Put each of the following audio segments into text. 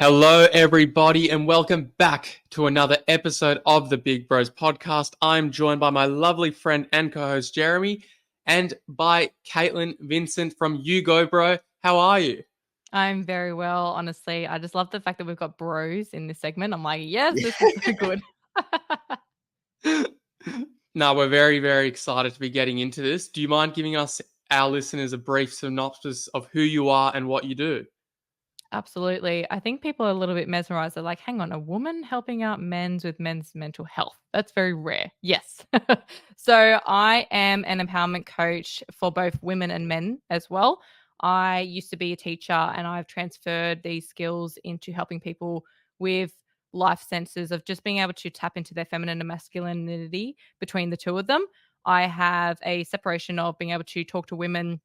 Hello, everybody, and welcome back to another episode of the Big Bros podcast. I'm joined by my lovely friend and co-host Jeremy, and by Katelin Vincent from You Go Bro. How are you? I'm very well, honestly. I just love the fact that we've got bros in this segment. I'm like, yes, this is so good. No, we're very, very excited to be getting into this. Do you mind giving us, our listeners, a brief synopsis of who you are and what you do? Absolutely. I think people are a little bit mesmerized. They're like, hang on, a woman helping out men's mental health. That's very rare. Yes. So I am an empowerment coach for both women and men as well. I used to be a teacher and I've transferred these skills into helping people with life senses of just being able to tap into their feminine and masculinity between the two of them. I have a separation of being able to talk to women,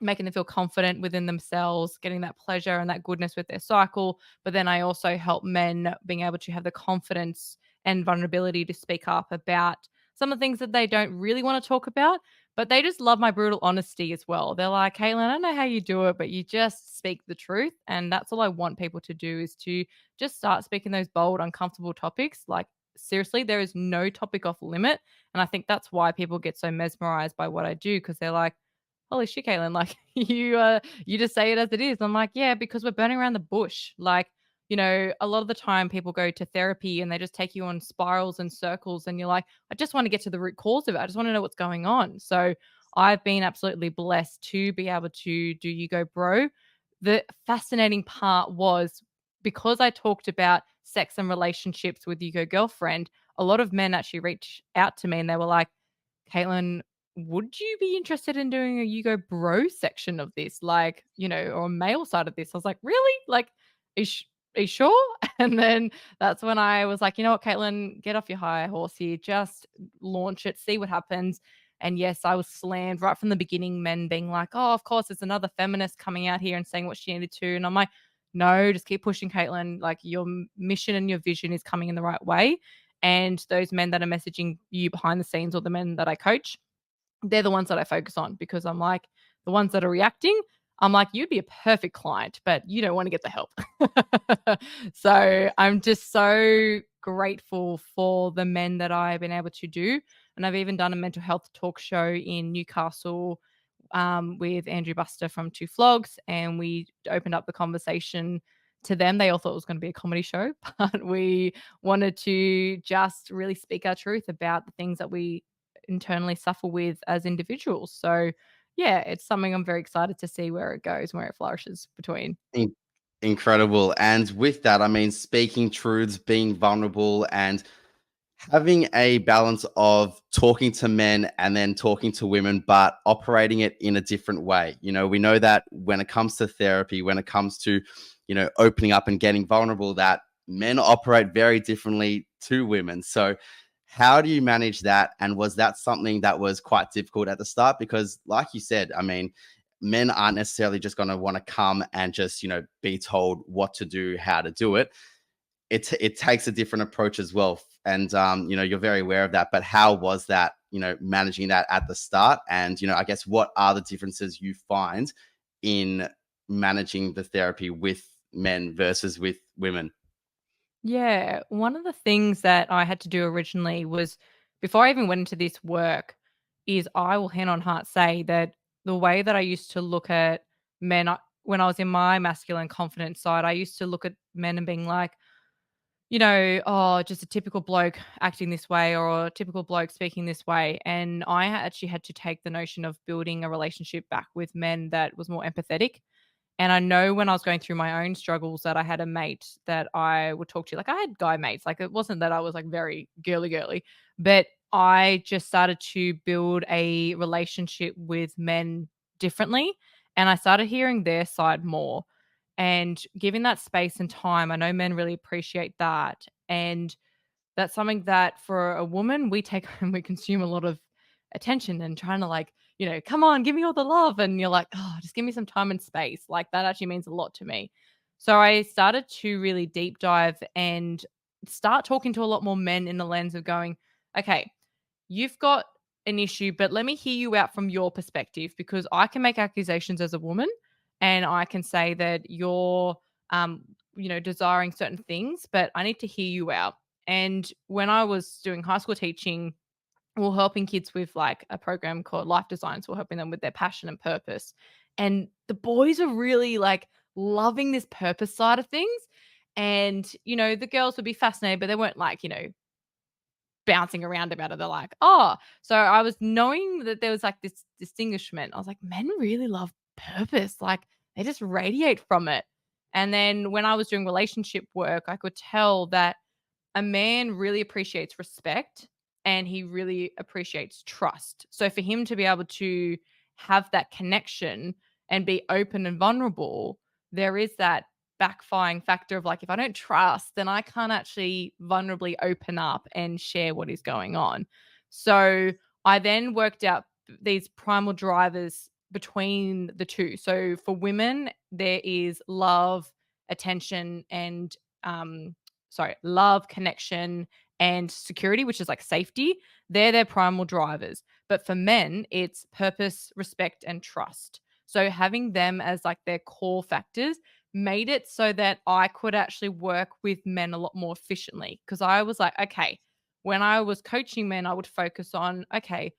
making them feel confident within themselves, getting that pleasure and that goodness with their cycle. But then I also help men being able to have the confidence and vulnerability to speak up about some of the things that they don't really want to talk about, but they just love my brutal honesty as well. They're like, Caitlin, I don't know how you do it, but you just speak the truth. And that's all I want people to do is to just start speaking those bold, uncomfortable topics. Like, seriously, there is no topic off limit. And I think that's why people get so mesmerized by what I do, because they're like, holy shit, Caitlin, like you just say it as it is. I'm like, yeah, because we're burning around the bush. Like, a lot of the time people go to therapy and they just take you on spirals and circles, and you're like, I just want to get to the root cause of it. I just want to know what's going on. So I've been absolutely blessed to be able to do You Go Bro. The fascinating part was, because I talked about sex and relationships with You Go Girlfriend, a lot of men actually reached out to me and they were like, Caitlin, would you be interested in doing a You Go Bro section of this? Like, or a male side of this? I was like, really? Like, is, are you sure? And then that's when I was like, you know what, Caitlin, get off your high horse here. Just launch it, see what happens. And yes, I was slammed right from the beginning, men being like, oh, of course, there's another feminist coming out here and saying what she needed to. And I'm like, no, just keep pushing, Caitlin. Like, your mission and your vision is coming in the right way. And those men that are messaging you behind the scenes, or the men that I coach, they're the ones that I focus on, because I'm like, the ones that are reacting, I'm like, you'd be a perfect client, but you don't want to get the help. So I'm just so grateful for the men that I've been able to do. And I've even done a mental health talk show in Newcastle, with Andrew Buster from Two Flogs, and we opened up the conversation to them. They all thought it was going to be a comedy show, but we wanted to just really speak our truth about the things that we internally suffer with as individuals. So yeah, it's something I'm very excited to see where it goes, where it flourishes between. In- Incredible. And with that, I mean, speaking truths, being vulnerable, and having a balance of talking to men and then talking to women, but operating it in a different way. We know that when it comes to therapy, when it comes to, opening up and getting vulnerable, that men operate very differently to women. So, how do you manage that? And was that something that was quite difficult at the start? Because, like you said, I mean, men aren't necessarily just going to want to come and just, be told what to do, how to do it. It takes a different approach as well. And, you're very aware of that. But how was that, managing that at the start? And, I guess what are the differences you find in managing the therapy with men versus with women? Yeah, one of the things that I had to do originally was, before I even went into this work, is I will hand on heart say that the way that I used to look at men, when I was in my masculine confident side, I used to look at men and being like, oh, just a typical bloke acting this way, or a typical bloke speaking this way. And I actually had to take the notion of building a relationship back with men that was more empathetic. And I know when I was going through my own struggles that I had a mate that I would talk to. Like, I had guy mates. Like, it wasn't that I was like very girly, but I just started to build a relationship with men differently. And I started hearing their side more and giving that space and time. I know men really appreciate that. And that's something that for a woman, we take and we consume a lot of attention and trying to, like, come on, give me all the love. And you're like, oh, just give me some time and space. Like, that actually means a lot to me. So I started to really deep dive and start talking to a lot more men in the lens of going, okay, you've got an issue, but let me hear you out from your perspective, because I can make accusations as a woman and I can say that you're desiring certain things, but I need to hear you out. And when I was doing high school teaching, we're helping kids with like a program called Life Design. So we're helping them with their passion and purpose. And the boys are really like loving this purpose side of things. And, the girls would be fascinated, but they weren't like, bouncing around about it. They're like, oh, so I was knowing that there was like this distinguishment. I was like, men really love purpose. Like they just radiate from it. And then when I was doing relationship work, I could tell that a man really appreciates respect and he really appreciates trust. So for him to be able to have that connection and be open and vulnerable, there is that backfiring factor of like, if I don't trust, then I can't actually vulnerably open up and share what is going on. So I then worked out these primal drivers between the two. So for women, there is love, attention, and love, connection, and security, which is like safety. They're their primal drivers. But for men, it's purpose, respect, and trust. So having them as like their core factors made it so that I could actually work with men a lot more efficiently. Because I was like, okay, when I was coaching men, I would focus on, okay,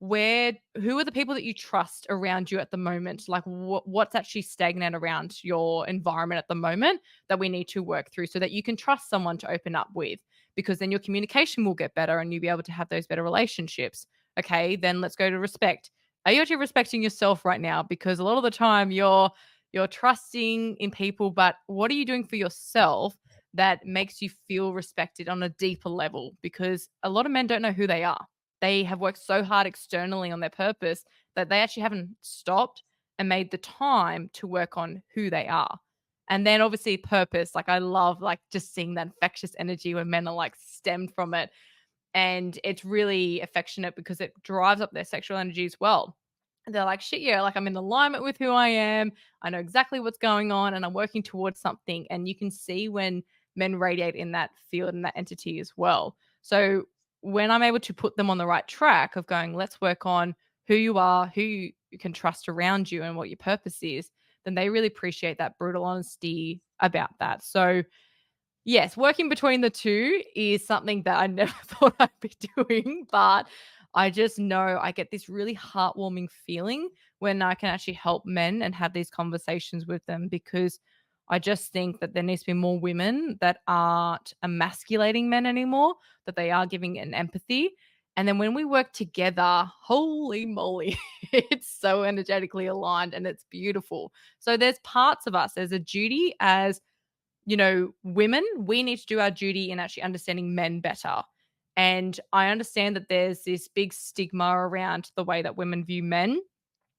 who are the people that you trust around you at the moment? Like what's actually stagnant around your environment at the moment that we need to work through so that you can trust someone to open up with, because then your communication will get better and you'll be able to have those better relationships. Okay, then let's go to respect. Are you actually respecting yourself right now? Because a lot of the time you're trusting in people, but what are you doing for yourself that makes you feel respected on a deeper level? Because a lot of men don't know who they are. They have worked so hard externally on their purpose that they actually haven't stopped and made the time to work on who they are. And then obviously purpose, like I love like just seeing that infectious energy when men are like stemmed from it. And it's really affectionate because it drives up their sexual energy as well. And they're like, shit, yeah, like I'm in alignment with who I am. I know exactly what's going on and I'm working towards something. And you can see when men radiate in that field and that entity as well. So when I'm able to put them on the right track of going, let's work on who you are, who you can trust around you, and what your purpose is, then they really appreciate that brutal honesty about that. So, yes, working between the two is something that I never thought I'd be doing, but I just know I get this really heartwarming feeling when I can actually help men and have these conversations with them, because I just think that there needs to be more women that aren't emasculating men anymore, that they are giving an empathy. And then when we work together, holy moly, it's so energetically aligned and it's beautiful. So there's parts of us, there's a duty as, women, we need to do our duty in actually understanding men better. And I understand that there's this big stigma around the way that women view men,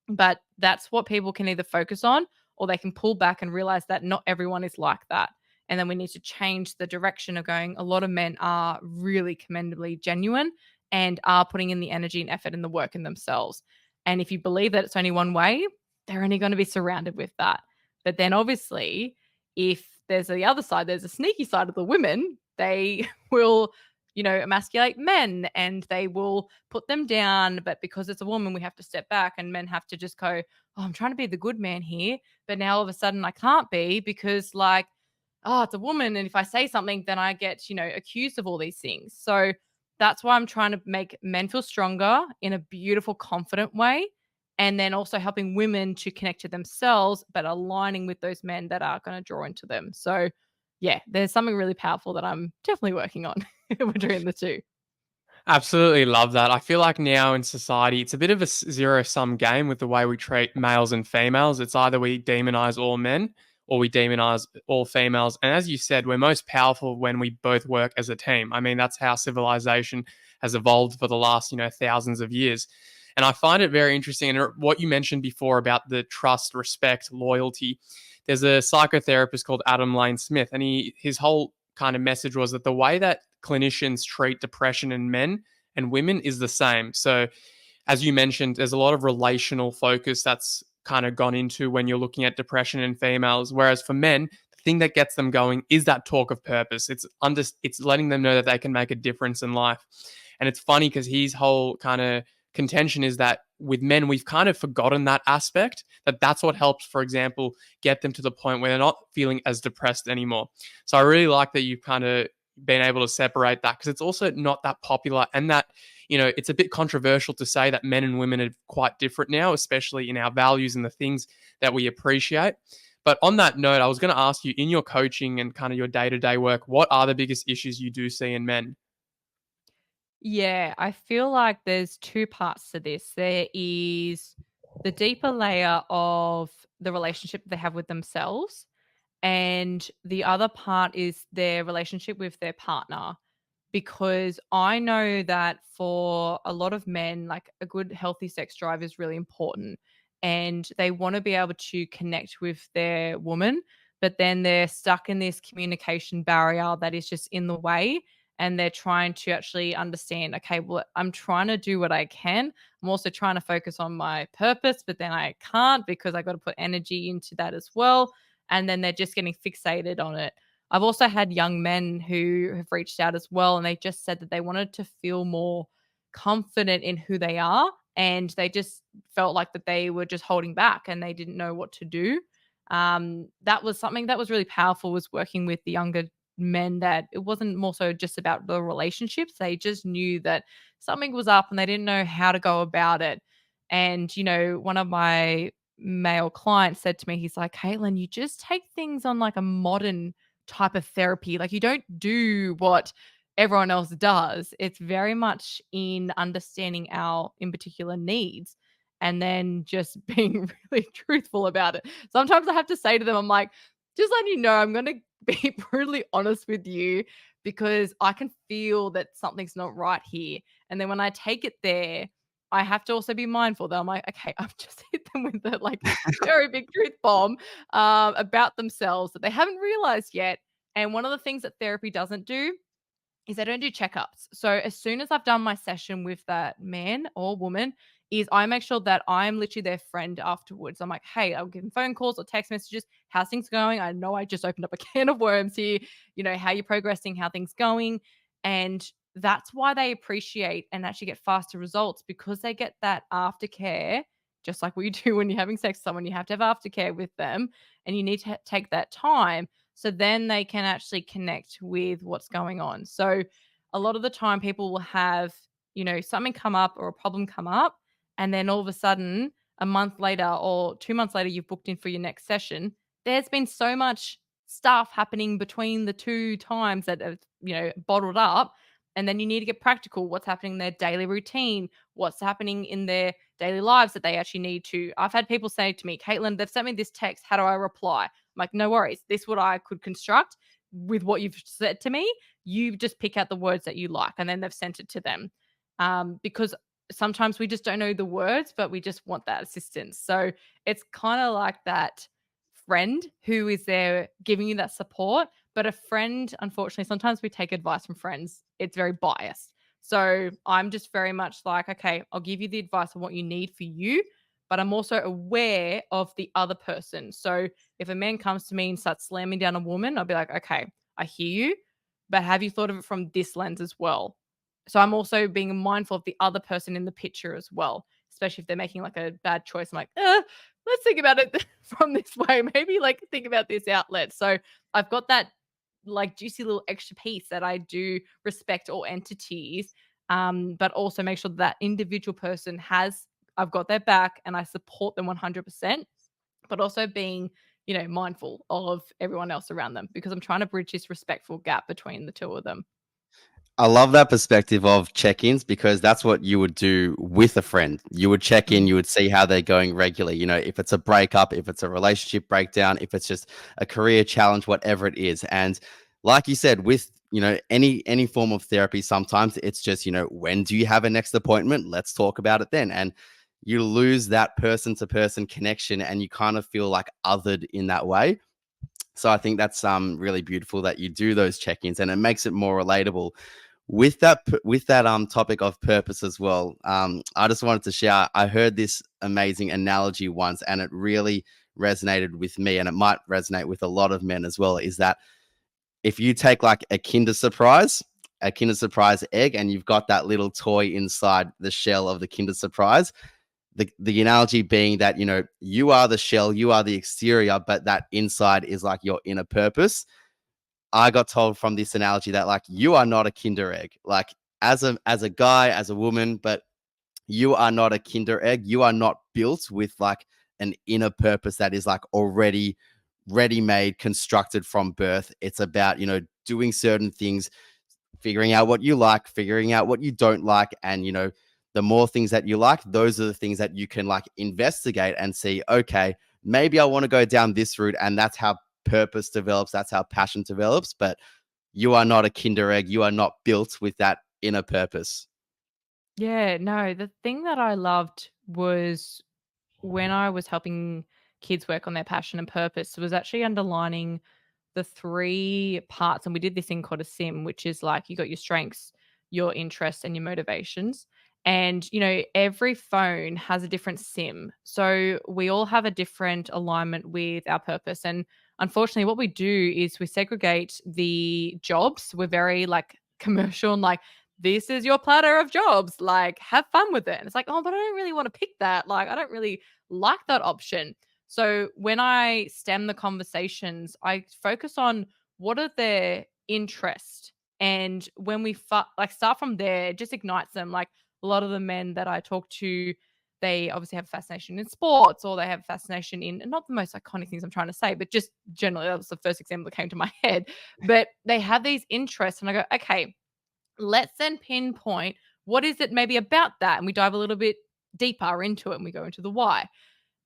but that's what people can either focus on or they can pull back and realize that not everyone is like that. And then we need to change the direction of going. A lot of men are really commendably genuine and are putting in the energy and effort and the work in themselves. And if you believe that it's only one way, they're only going to be surrounded with that. But then obviously, if there's the other side, there's a sneaky side of the women, they will emasculate men and they will put them down. But because it's a woman, we have to step back and men have to just go, oh, I'm trying to be the good man here. But now all of a sudden I can't be because like, oh, it's a woman. And if I say something, then I get, accused of all these things. So that's why I'm trying to make men feel stronger in a beautiful, confident way. And then also helping women to connect to themselves, but aligning with those men that are going to draw into them. So yeah, there's something really powerful that I'm definitely working on between the two. Absolutely love that. I feel like now in society, it's a bit of a zero-sum game with the way we treat males and females. It's either we demonize all men or we demonize all females. And as you said, we're most powerful when we both work as a team. I mean, that's how civilization has evolved for the last, thousands of years. And I find it very interesting. And what you mentioned before about the trust, respect, loyalty, there's a psychotherapist called Adam Lane Smith, and his whole kind of message was that the way that clinicians treat depression in men and women is the same. So, as you mentioned, there's a lot of relational focus that's kind of gone into when you're looking at depression in females. Whereas for men, the thing that gets them going is that talk of purpose. It's letting them know that they can make a difference in life. And it's funny because his whole kind of contention is that with men, we've kind of forgotten that aspect, that's what helps, for example, get them to the point where they're not feeling as depressed anymore. So I really like that you've kind of been able to separate that, because it's also not that popular, and that, it's a bit controversial to say that men and women are quite different now, especially in our values and the things that we appreciate. But on that note, I was going to ask you, in your coaching and kind of your day-to-day work, what are the biggest issues you do see in men? Yeah, I feel like there's two parts to this. There is the deeper layer of the relationship they have with themselves, and the other part is their relationship with their partner. Because I know that for a lot of men, like, a good healthy sex drive is really important, and they want to be able to connect with their woman, but then they're stuck in this communication barrier that is just in the way, and they're trying to actually understand, okay, well, I'm trying to do what I can. I'm also trying to focus on my purpose, but then I can't because I got to put energy into that as well. And then they're just getting fixated on it. I've also had young men who have reached out as well, and they just said that they wanted to feel more confident in who they are, and they just felt like that they were just holding back and they didn't know what to do. That was something that was really powerful, was working with the younger men, that it wasn't more so just about the relationships. They just knew that something was up and they didn't know how to go about it. And, one of my male clients said to me, he's like, Katelin, you just take things on like a modern type of therapy. Like, you don't do what everyone else does. It's very much in understanding our in particular needs, and then just being really truthful about it. Sometimes I have to say to them, I'm like, just letting you know, I'm going to be brutally honest with you, because I can feel that something's not right here. And then when I take it there, I have to also be mindful that I'm like, okay, I've just hit them with a like very big truth bomb about themselves that they haven't realized yet. And one of the things that therapy doesn't do is I don't do checkups. So as soon as I've done my session with that man or woman, is I make sure that I'm literally their friend afterwards. I'm like, hey, I'll give them phone calls or text messages. How's things going? I know I just opened up a can of worms here. How you're progressing, how things going. And that's why they appreciate and actually get faster results, because they get that aftercare, just like what you do when you're having sex with someone. You have to have aftercare with them, and you need to take that time, so then they can actually connect with what's going on. So a lot of the time people will have, something come up or a problem come up, and then all of a sudden, a month later or 2 months later, you've booked in for your next session. There's been so much stuff happening between the two times that have, bottled up. And then you need to get practical. What's happening in their daily routine? What's happening in their daily lives that they actually need to? I've had people say to me, Katelin, they've sent me this text. How do I reply? I'm like, no worries. This is what I could construct with what you've said to me. You just pick out the words that you like, and then they've sent it to them. Because sometimes we just don't know the words, but we just want that assistance. So it's kind of like that friend who is there giving you that support. But a friend, unfortunately, sometimes we take advice from friends. It's very biased. So I'm just very much like, okay, I'll give you the advice on what you need for you, but I'm also aware of the other person. So if a man comes to me and starts slamming down a woman, I'll be like, okay, I hear you, but have you thought of it from this lens as well? So I'm also being mindful of the other person in the picture as well, especially if they're making like a bad choice. I'm like, let's think about it from this way. Maybe like think about this outlet. So I've got that like juicy little extra piece that I do respect all entities, but also make sure that individual person has, I've got their back and I support them 100%, but also being, mindful of everyone else around them, because I'm trying to bridge this respectful gap between the two of them. I love that perspective of check-ins, because that's what you would do with a friend. You would check in, you would see how they're going regularly. If it's a breakup, if it's a relationship breakdown, if it's just a career challenge, whatever it is. And like you said, with any form of therapy, sometimes it's just when do you have a next appointment? Let's talk about it then. And you lose that person-to-person connection, and you kind of feel like othered in that way. So I think that's really beautiful that you do those check-ins, and it makes it more relatable. With that topic of purpose as well, I just wanted to share. I heard this amazing analogy once, and it really resonated with me, and it might resonate with a lot of men as well. Is that if you take like a Kinder Surprise a Kinder Surprise egg and you've got that little toy inside the shell of the Kinder Surprise. The analogy being that, you know, you are the shell, you are the exterior, but that inside is like your inner purpose. I got told from this analogy that like you are not a Kinder egg, like as a guy, as a woman, but you are not a Kinder egg. You are not built with like an inner purpose that is like already ready-made, constructed from birth. It's about, you know, doing certain things, figuring out what you like, figuring out what you don't like. And, you know, the more things that you like, those are the things that you can like investigate and see, okay, maybe I want to go down this route. And that's how purpose develops. That's how passion develops. But you are not a Kinder egg. You are not built with that inner purpose. Yeah, no, the thing that I loved was when I was helping kids work on their passion and purpose was actually underlining the 3 parts. And we did this thing called a sim, which is like you got your strengths, your interests, and your motivations. And, you know, every phone has a different sim. So we all have a different alignment with our purpose. And unfortunately, what we do is we segregate the jobs. We're very like commercial and like, this is your platter of jobs. Like, have fun with it. And it's like, oh, but I don't really want to pick that. Like, I don't really like that option. So when I stem the conversations, I focus on what are their interests. And when we start from there, it just ignites them. Like a lot of the men that I talk to, they obviously have fascination in sports or they have fascination in, and not the most iconic things I'm trying to say, but just generally, that was the first example that came to my head. But they have these interests and I go, okay, let's then pinpoint what is it maybe about that. And we dive a little bit deeper into it and we go into the why.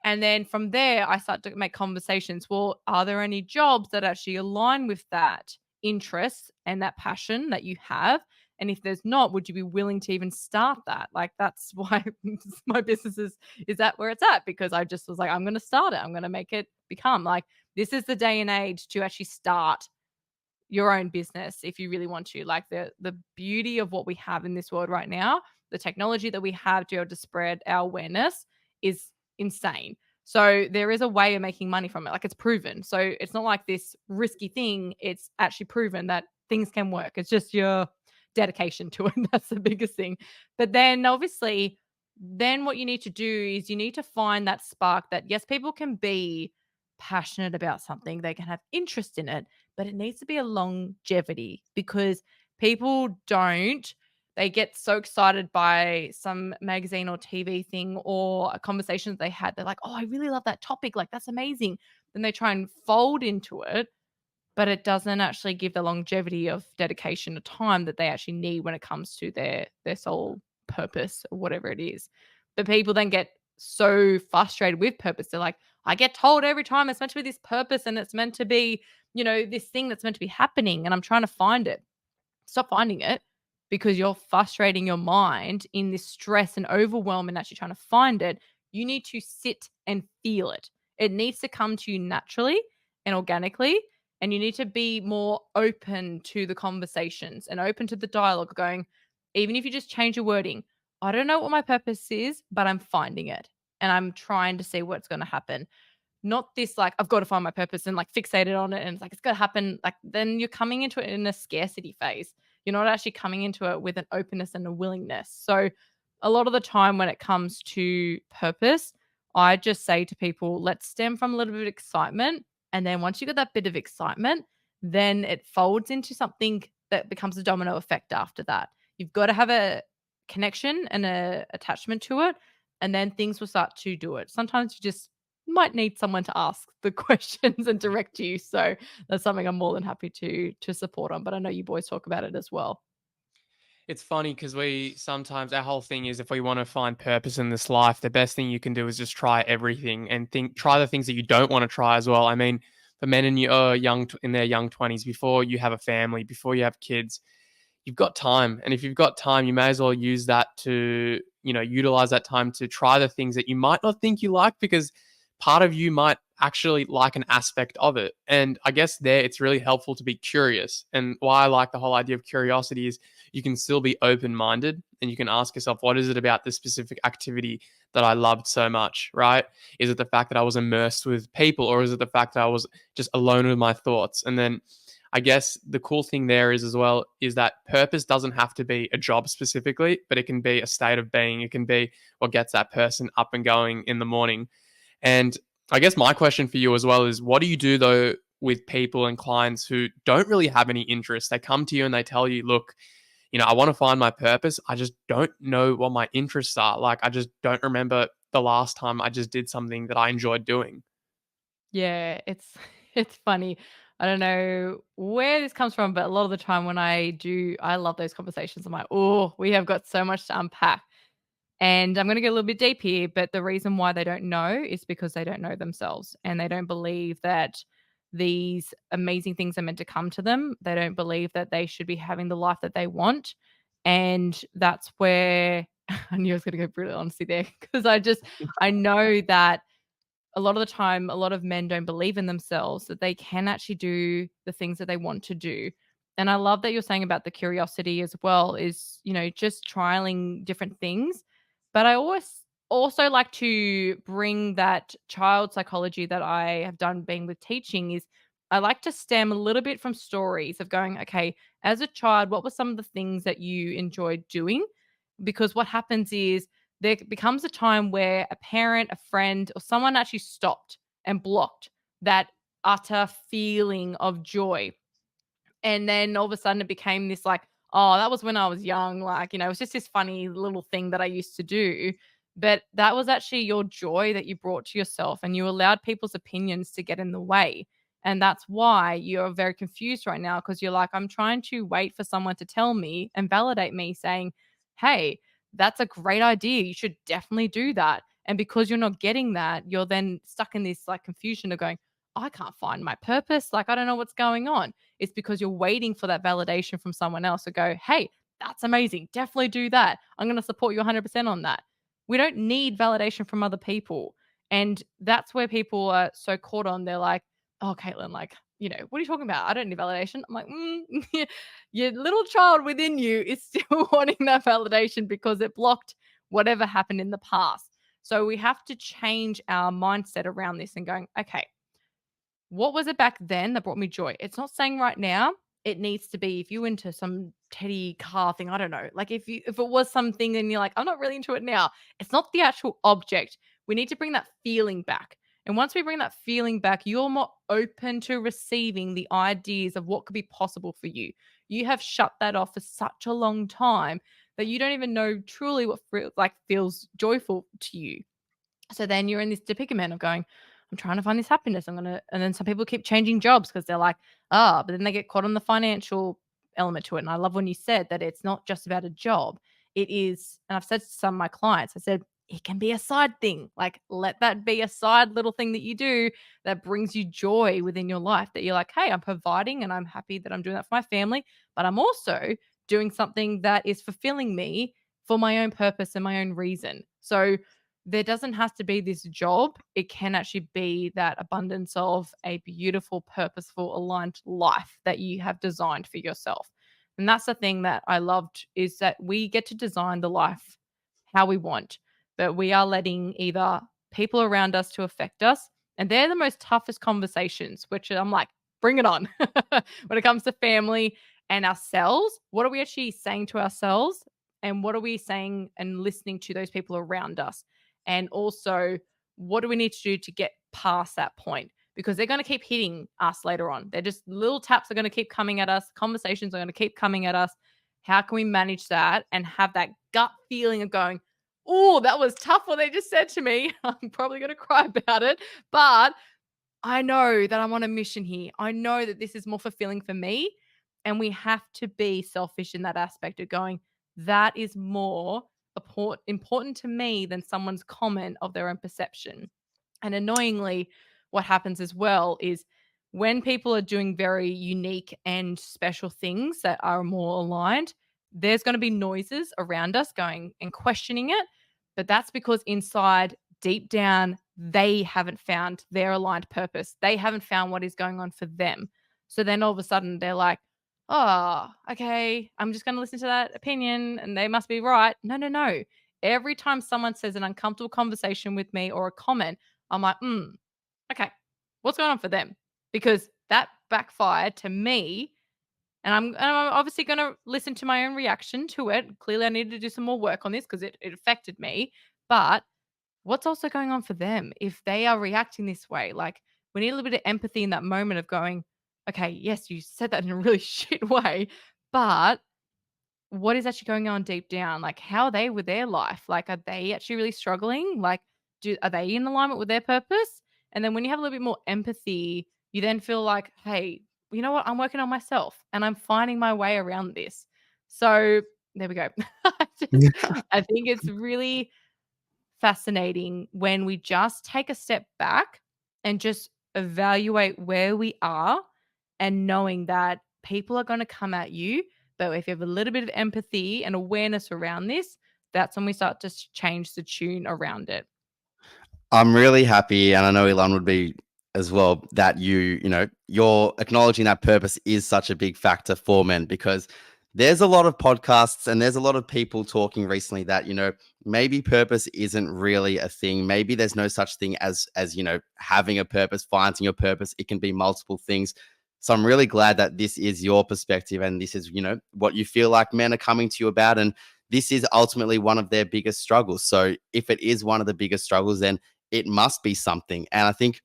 And then from there, I start to make conversations. Well, are there any jobs that actually align with that interest and that passion that you have? And if there's not, would you be willing to even start that? Like, that's why my business is at where it's at, because I just was like, I'm going to start it. I'm going to make it become like, this is the day and age to actually start your own business if you really want to. Like the beauty of what we have in this world right now, the technology that we have to be able to spread our awareness is insane. So there is a way of making money from it. Like, it's proven. So it's not like this risky thing. It's actually proven that things can work. It's just your dedication to it. That's the biggest thing. But then obviously, then what you need to do is you need to find that spark that, yes, people can be passionate about something, they can have interest in it, but it needs to be a longevity, because people don't, they get so excited by some magazine or TV thing or a conversation that they had. They're like, oh, I really love that topic. Like, that's amazing. Then they try and fold into it, but it doesn't actually give the longevity of dedication or time that they actually need when it comes to their sole purpose or whatever it is. But people then get so frustrated with purpose. They're like, I get told every time it's meant to be this purpose and it's meant to be, you know, this thing that's meant to be happening, and I'm trying to find it. Stop finding it, because you're frustrating your mind in this stress and overwhelm and actually trying to find it. You need to sit and feel it. It needs to come to you naturally and organically. And you need to be more open to the conversations and open to the dialogue, going, even if you just change your wording, I don't know what my purpose is, but I'm finding it. And I'm trying to see what's going to happen. Not this like, I've got to find my purpose and like fixated on it and it's like, it's got to happen. Like, then you're coming into it in a scarcity phase. You're not actually coming into it with an openness and a willingness. So a lot of the time when it comes to purpose, I just say to people, let's stem from a little bit of excitement. And then once you get that bit of excitement, then it folds into something that becomes a domino effect after that. You've got to have a connection and a attachment to it, and then things will start to do it. Sometimes you just might need someone to ask the questions and direct you. So that's something I'm more than happy to support on. But I know you boys talk about it as well. It's funny because we sometimes, our whole thing is, if we want to find purpose in this life, the best thing you can do is just try everything and try the things that you don't want to try as well. I mean, for men in your in their young 20s, before you have a family, before you have kids, you've got time. And if you've got time, you may as well use that to, you know, utilize that time to try the things that you might not think you like, because part of you might actually like an aspect of it. And I guess there it's really helpful to be curious. And why I like the whole idea of curiosity is you can still be open-minded and you can ask yourself, what is it about this specific activity that I loved so much, right? Is it the fact that I was immersed with people, or is it the fact that I was just alone with my thoughts? And then I guess the cool thing there is as well is that purpose doesn't have to be a job specifically, but it can be a state of being. It can be what gets that person up and going in the morning. And I guess my question for you as well is, what do you do though with people and clients who don't really have any interest? They come to you and they tell you, look, I want to find my purpose. I just don't know what my interests are. Like, I just don't remember the last time I just did something that I enjoyed doing. Yeah, it's it's funny. I don't know where this comes from, but a lot of the time when I love those conversations. I'm like, oh, we have got so much to unpack. And I'm going to get a little bit deep here, but the reason why they don't know is because they don't know themselves and they don't believe that these amazing things are meant to come to them. They don't believe that they should be having the life that they want. And that's where I knew I was going to go brutally honesty there because I know that a lot of the time, a lot of men don't believe in themselves that they can actually do the things that they want to do. And I love that you're saying about the curiosity as well, is, just trialing different things. But I always also like to bring that child psychology that I have done being with teaching is I like to stem a little bit from stories of going, okay, as a child, what were some of the things that you enjoyed doing? Because what happens is there becomes a time where a parent, a friend, or someone actually stopped and blocked that utter feeling of joy. And then all of a sudden it became this like, oh, that was when I was young. Like, it was just this funny little thing that I used to do. But that was actually your joy that you brought to yourself and you allowed people's opinions to get in the way. And that's why you're very confused right now because you're like, I'm trying to wait for someone to tell me and validate me saying, hey, that's a great idea. You should definitely do that. And because you're not getting that, you're then stuck in this like confusion of going, I can't find my purpose. Like, I don't know what's going on. It's because you're waiting for that validation from someone else to go, hey, that's amazing. Definitely do that. I'm going to support you 100% on that. We don't need validation from other people. And that's where people are so caught on. They're like, oh, Katelin, like, what are you talking about? I don't need validation. I'm like, your little child within you is still wanting that validation because it blocked whatever happened in the past. So we have to change our mindset around this and going, okay, what was it back then that brought me joy? It's not saying right now. It needs to be if you into some teddy car thing, I don't know. Like if it was something and you're like, I'm not really into it now. It's not the actual object. We need to bring that feeling back. And once we bring that feeling back, you're more open to receiving the ideas of what could be possible for you. You have shut that off for such a long time that you don't even know truly what feels joyful to you. So then you're in this predicament of going, I'm trying to find this happiness. And then some people keep changing jobs because they're like, but then they get caught on the financial element to it. And I love when you said that it's not just about a job. It is, and I've said to some of my clients, I said, it can be a side thing. Like, let that be a side little thing that you do that brings you joy within your life. That you're like, hey, I'm providing and I'm happy that I'm doing that for my family, but I'm also doing something that is fulfilling me for my own purpose and my own reason. So there doesn't have to be this job. It can actually be that abundance of a beautiful, purposeful, aligned life that you have designed for yourself. And that's the thing that I loved is that we get to design the life how we want, but we are letting either people around us to affect us. And they're the most toughest conversations, which I'm like, bring it on. When it comes to family and ourselves, what are we actually saying to ourselves? And what are we saying and listening to those people around us? And also, what do we need to do to get past that point? Because they're going to keep hitting us later on. They're just little taps are going to keep coming at us. Conversations are going to keep coming at us. How can we manage that and have that gut feeling of going, oh, that was tough what they just said to me. I'm probably going to cry about it. But I know that I'm on a mission here. I know that this is more fulfilling for me. And we have to be selfish in that aspect of going, that is more important to me than someone's comment of their own perception. And annoyingly, what happens as well is when people are doing very unique and special things that are more aligned, there's going to be noises around us going and questioning it. But that's because inside, deep down, they haven't found their aligned purpose. They haven't found what is going on for them. So then all of a sudden they're like, oh, okay, I'm just going to listen to that opinion and they must be right. No, no, no. Every time someone says an uncomfortable conversation with me or a comment, I'm like, okay, what's going on for them? Because that backfired to me. And I'm obviously going to listen to my own reaction to it. Clearly, I needed to do some more work on this because it affected me. But what's also going on for them if they are reacting this way? Like, we need a little bit of empathy in that moment of going, okay, yes, you said that in a really shit way, but what is actually going on deep down? Like, how are they with their life? Like, are they actually really struggling? Like, are they in alignment with their purpose? And then when you have a little bit more empathy, you then feel like, hey, you know what? I'm working on myself and I'm finding my way around this. So there we go. I think it's really fascinating when we just take a step back and just evaluate where we are, and knowing that people are going to come at you. But if you have a little bit of empathy and awareness around this, that's when we start to change the tune around it. I'm really happy, and I know Ilan would be as well, that you're acknowledging that purpose is such a big factor for men, because there's a lot of podcasts and there's a lot of people talking recently that, maybe purpose isn't really a thing. Maybe there's no such thing as having a purpose, finding your purpose. It can be multiple things. So I'm really glad that this is your perspective and this is, what you feel like men are coming to you about. And this is ultimately one of their biggest struggles. So if it is one of the biggest struggles, then it must be something. And I think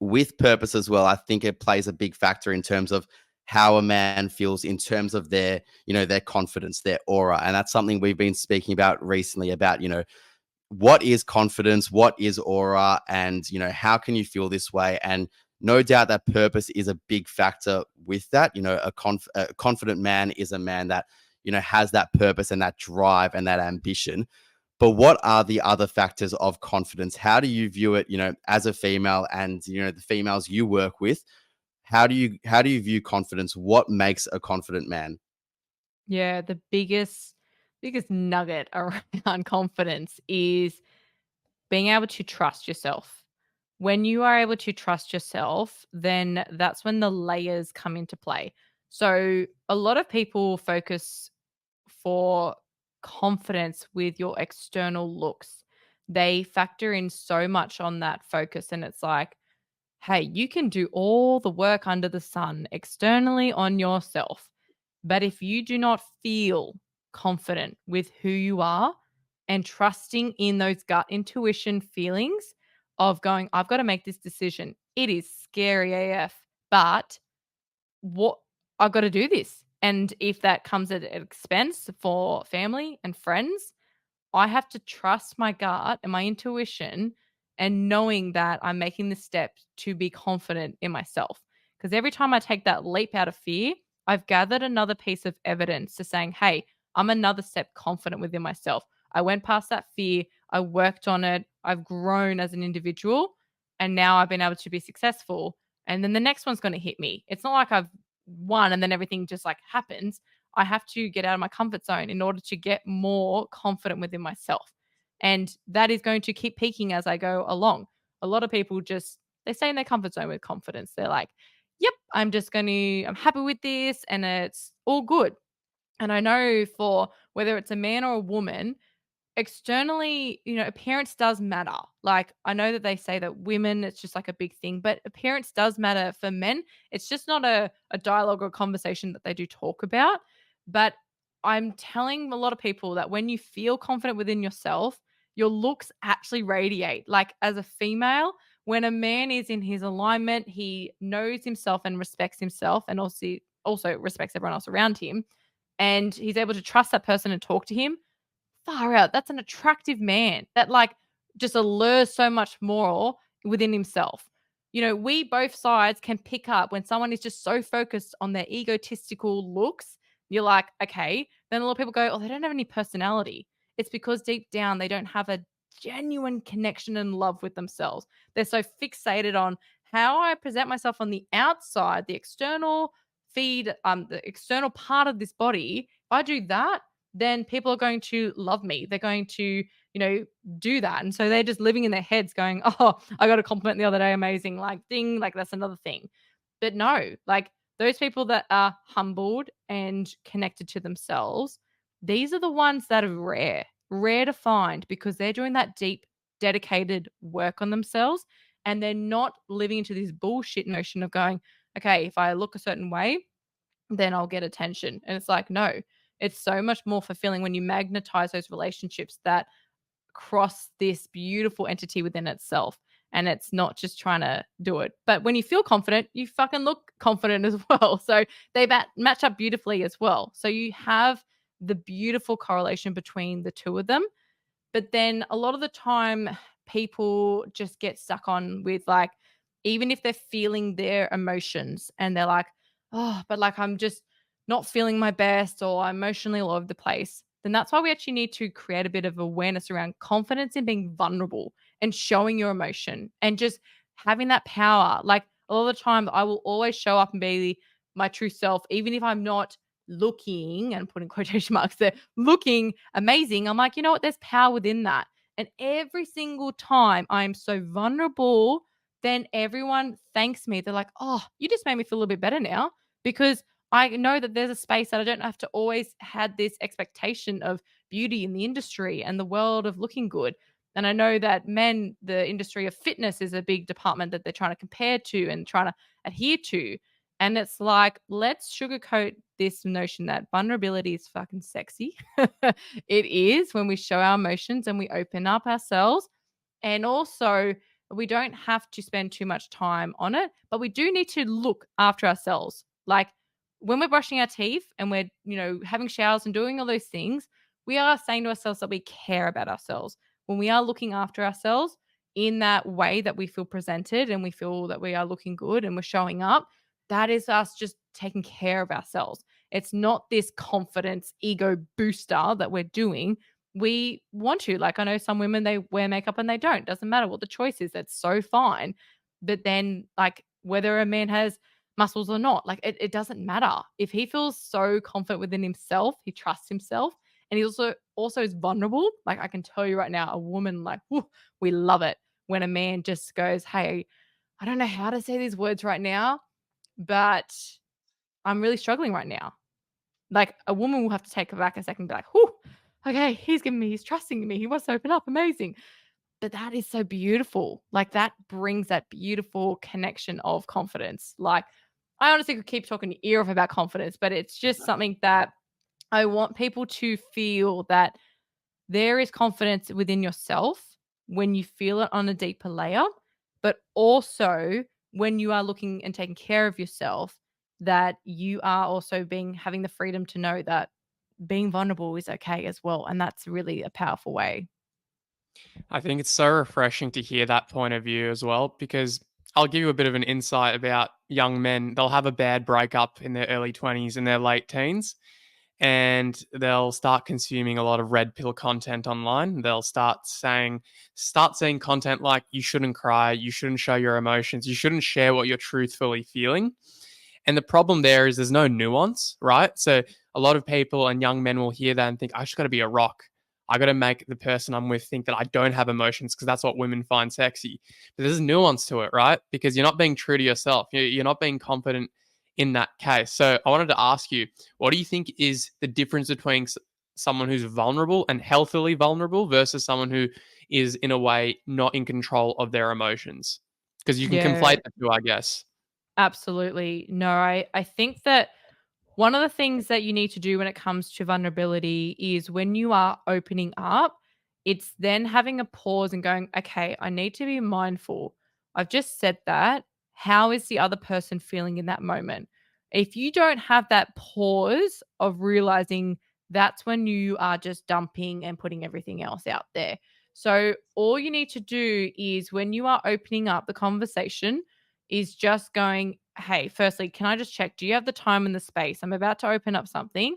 with purpose as well, I think it plays a big factor in terms of how a man feels in terms of their confidence, their aura. And that's something we've been speaking about recently about, what is confidence, what is aura, and, how can you feel this way? And no doubt that purpose is a big factor with that. A confident man is a man that, has that purpose and that drive and that ambition. But what are the other factors of confidence? How do you view it, as a female, and, the females you work with? How do you view confidence? What makes a confident man? Yeah, the biggest nugget around confidence is being able to trust yourself. When you are able to trust yourself, then that's when the layers come into play. So a lot of people focus for confidence with your external looks. They factor in so much on that focus, and it's like, hey, you can do all the work under the sun externally on yourself. But if you do not feel confident with who you are and trusting in those gut intuition feelings of going, I've got to make this decision. It is scary AF, but what I've got to do this. And if that comes at an expense for family and friends, I have to trust my gut and my intuition, and knowing that I'm making the step to be confident in myself. Because every time I take that leap out of fear, I've gathered another piece of evidence to saying, hey, I'm another step confident within myself. I went past that fear. I worked on it. I've grown as an individual. And now I've been able to be successful. And then the next one's going to hit me. It's not like I've won and then everything just like happens. I have to get out of my comfort zone in order to get more confident within myself. And that is going to keep peaking as I go along. A lot of people they stay in their comfort zone with confidence. They're like, yep, I'm happy with this and it's all good. And I know for whether it's a man or a woman, externally, appearance does matter. Like, I know that they say that women, it's just like a big thing, but appearance does matter for men. It's just not a dialogue or conversation that they do talk about. But I'm telling a lot of people that when you feel confident within yourself, your looks actually radiate. Like, as a female, when a man is in his alignment, he knows himself and respects himself, and also respects everyone else around him, and he's able to trust that person and talk to him. Far out. That's an attractive man that like just allures so much more within himself. We both sides can pick up when someone is just so focused on their egotistical looks. You're like, okay. Then a lot of people go, oh, they don't have any personality. It's because deep down they don't have a genuine connection and love with themselves. They're so fixated on how I present myself on the outside, the external feed, the external part of this body. If I do that, then people are going to love me. They're going to, do that. And so they're just living in their heads going, oh, I got a compliment the other day. Amazing. Like, ding, like that's another thing. But no, like those people that are humbled and connected to themselves, these are the ones that are rare to find, because they're doing that deep, dedicated work on themselves. And they're not living into this bullshit notion of going, okay, if I look a certain way, then I'll get attention. And it's like, no, it's so much more fulfilling when you magnetize those relationships that cross this beautiful entity within itself. And it's not just trying to do it. But when you feel confident, you fucking look confident as well. So they match up beautifully as well. So you have the beautiful correlation between the two of them. But then a lot of the time, people just get stuck on with like, even if they're feeling their emotions and they're like, oh, but like I'm just not feeling my best or I'm emotionally all over the place, then that's why we actually need to create a bit of awareness around confidence in being vulnerable and showing your emotion and just having that power. Like a lot of the time, I will always show up and be my true self, even if I'm not looking, and putting quotation marks there, looking amazing. I'm like, you know what? There's power within that. And every single time I'm so vulnerable, then everyone thanks me. They're like, oh, you just made me feel a little bit better now, because I know that there's a space that I don't have to always had this expectation of beauty in the industry and the world of looking good. And I know that men, the industry of fitness is a big department that they're trying to compare to and trying to adhere to. And it's like, let's sugarcoat this notion that vulnerability is fucking sexy. It is when we show our emotions and we open up ourselves. And also, we don't have to spend too much time on it, but we do need to look after ourselves. Like when we're brushing our teeth and we're, having showers and doing all those things, we are saying to ourselves that we care about ourselves. When we are looking after ourselves in that way that we feel presented and we feel that we are looking good and we're showing up, that is us just taking care of ourselves. It's not this confidence ego booster that we're doing. We want to. Like I know some women, they wear makeup and they don't. Doesn't matter what the choice is. That's so fine. But then like whether a man has muscles or not, like it doesn't matter. If he feels so confident within himself, he trusts himself, and he also is vulnerable. Like I can tell you right now, a woman like, whew, we love it when a man just goes, hey, I don't know how to say these words right now, but I'm really struggling right now. Like a woman will have to take it back a second and be like, whew, okay, he's trusting me. He wants to open up. Amazing. But that is so beautiful. Like that brings that beautiful connection of confidence. Like I honestly could keep talking your ear off about confidence, but it's just something that I want people to feel that there is confidence within yourself when you feel it on a deeper layer, but also when you are looking and taking care of yourself, that you are also having the freedom to know that being vulnerable is okay as well. And that's really a powerful way. I think it's so refreshing to hear that point of view as well, because I'll give you a bit of an insight about young men. They'll have a bad breakup in their early 20s and their late teens, and they'll start consuming a lot of red pill content online. They'll start seeing content like you shouldn't cry, you shouldn't show your emotions, you shouldn't share what you're truthfully feeling. And the problem there is there's no nuance, right? So a lot of people and young men will hear that and think, I just got to be a rock. I got to make the person I'm with think that I don't have emotions because that's what women find sexy. But there's nuance to it, right? Because you're not being true to yourself. You're not being confident in that case. So I wanted to ask you, what do you think is the difference between someone who's vulnerable and healthily vulnerable versus someone who is in a way not in control of their emotions? Because you can Yeah, conflate the two, I guess. absolutely. No, I think that one of the things that you need to do when it comes to vulnerability is when you are opening up, it's then having a pause and going, okay, I need to be mindful. I've just said that. How is the other person feeling in that moment? If you don't have that pause of realizing, that's when you are just dumping and putting everything else out there. So all you need to do is when you are opening up the conversation is just going, hey, firstly, can I just check? Do you have the time and the space? I'm about to open up something.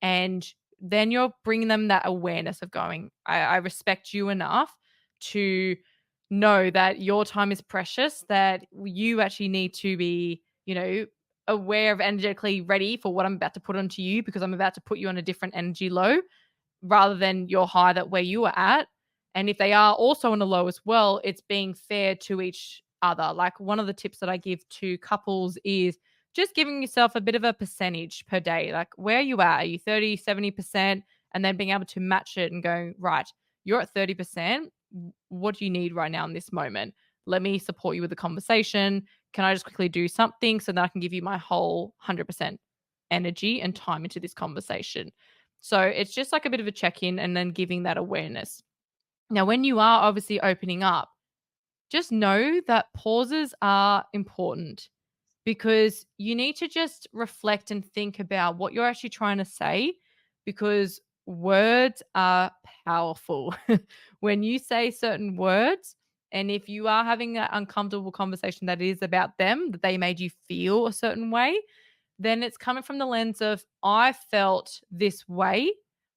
And then you're bringing them that awareness of going, I respect you enough to know that your time is precious, that you actually need to be, aware of energetically ready for what I'm about to put onto you, because I'm about to put you on a different energy low rather than your high that where you are at. And if they are also on a low as well, it's being fair to each other. Like one of the tips that I give to couples is just giving yourself a bit of a percentage per day. Like where you at? Are you 30, 70%? And then being able to match it and going, right, you're at 30%. What do you need right now in this moment? Let me support you with the conversation. can I just quickly do something so that I can give you my whole 100% energy and time into this conversation? So it's just like a bit of a check-in and then giving that awareness. Now, when you are obviously opening up, just know that pauses are important because you need to just reflect and think about what you're actually trying to say because words are powerful. When you say certain words, and if you are having that uncomfortable conversation that is about them, that they made you feel a certain way, then it's coming from the lens of, I felt this way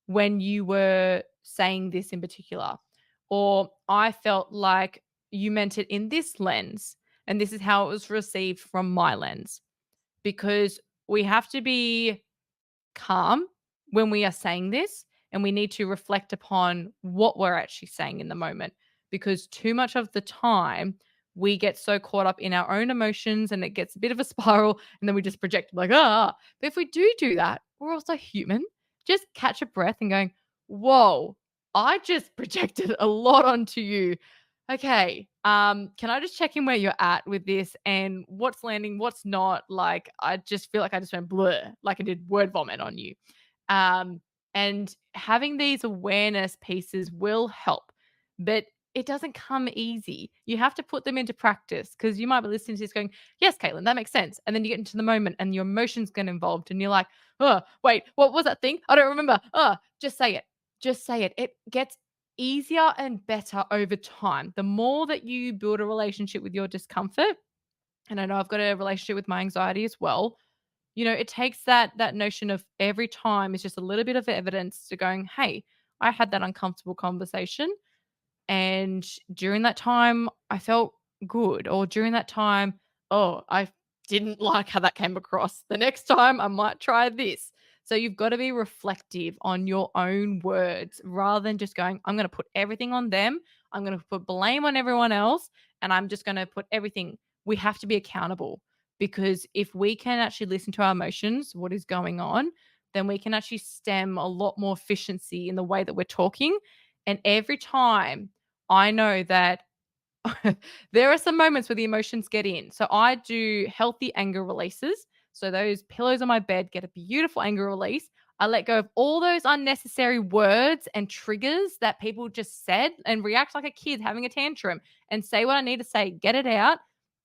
when you were saying this in particular, or I felt like you meant it in this lens, and this is how it was received from my lens. Because we have to be calm when we are saying this, and we need to reflect upon what we're actually saying in the moment, because too much of the time we get so caught up in our own emotions and it gets a bit of a spiral, and then we just project like, but if we do that, we're also human. Just catch a breath and going, whoa, I just projected a lot onto you. Okay, can I just check in where you're at with this and what's landing, what's not? Like, I just feel like I just went blur, like I did word vomit on you. Um, and having these awareness pieces will help, but it doesn't come easy. You have to put them into practice because you might be listening to this going, yes, Caitlin, that makes sense. And then you get into the moment and your emotions get involved and you're like, oh, wait, what was that thing? I don't remember. Just say it. Just say it. It gets easier and better over time. The more that you build a relationship with your discomfort, and I know I've got a relationship with my anxiety as well, it takes that notion of every time is just a little bit of evidence to going, hey, I had that uncomfortable conversation. And during that time, I felt good. Or during that time, oh, I didn't like how that came across. The next time, I might try this. So you've got to be reflective on your own words rather than just going, I'm going to put everything on them. I'm going to put blame on everyone else. And I'm just going to put everything. We have to be accountable because if we can actually listen to our emotions, what is going on, then we can actually stem a lot more efficiency in the way that we're talking. And every time I know that there are some moments where the emotions get in. So I do healthy anger releases. So those pillows on my bed get a beautiful anger release. I let go of all those unnecessary words and triggers that people just said and react like a kid having a tantrum and say what I need to say, get it out.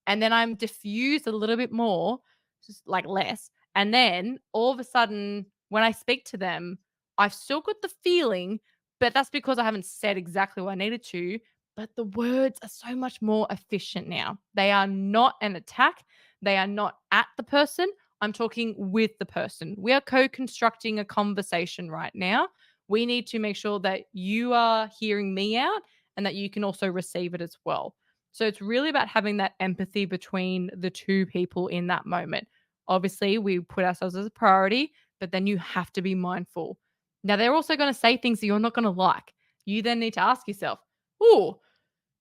And then I'm diffused a little bit more, just like less. And then all of a sudden, when I speak to them, I've still got the feeling, but that's because I haven't said exactly what I needed to. But the words are so much more efficient now. They are not an attack. They are not at the person. I'm talking with the person. We are co-constructing a conversation right now. We need to make sure that you are hearing me out and that you can also receive it as well. So it's really about having that empathy between the two people in that moment. Obviously, we put ourselves as a priority, but then you have to be mindful. Now, they're also going to say things that you're not going to like. You then need to ask yourself, oh,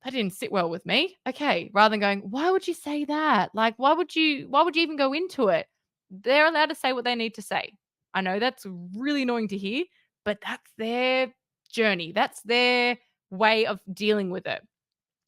that didn't sit well with me. Okay. Rather than going, why would you say that? Like, why would you even go into it? They're allowed to say what they need to say. I know that's really annoying to hear, but that's their journey. That's their way of dealing with it.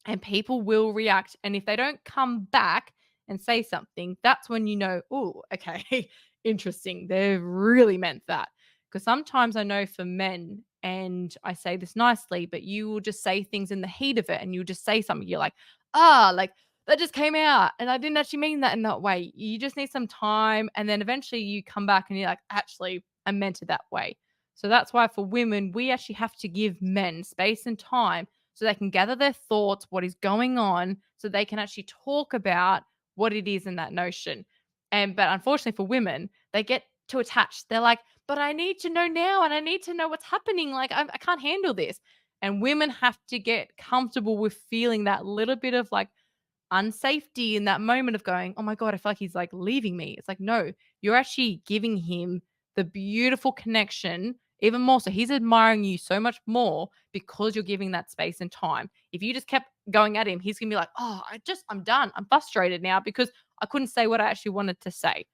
And people will react. And if they don't come back and say something, that's when you know, oh, okay, interesting. They've really meant that. Because sometimes I know for men, and I say this nicely, but you will just say things in the heat of it and you'll just say something. You're like, like that just came out. And I didn't actually mean that in that way. You just need some time. And then eventually you come back and you're like, actually, I meant it that way. So that's why for women, we actually have to give men space and time so they can gather their thoughts, what is going on, so they can actually talk about what it is in that notion. But unfortunately for women, they get too attached. They're like, but I need to know now and I need to know what's happening. Like, I can't handle this. And women have to get comfortable with feeling that little bit of like unsafety in that moment of going, oh my God, I feel like he's like leaving me. It's like, no, you're actually giving him the beautiful connection even more. So he's admiring you so much more because you're giving that space and time. If you just kept going at him, he's going to be like, oh, I'm done. I'm frustrated now because I couldn't say what I actually wanted to say.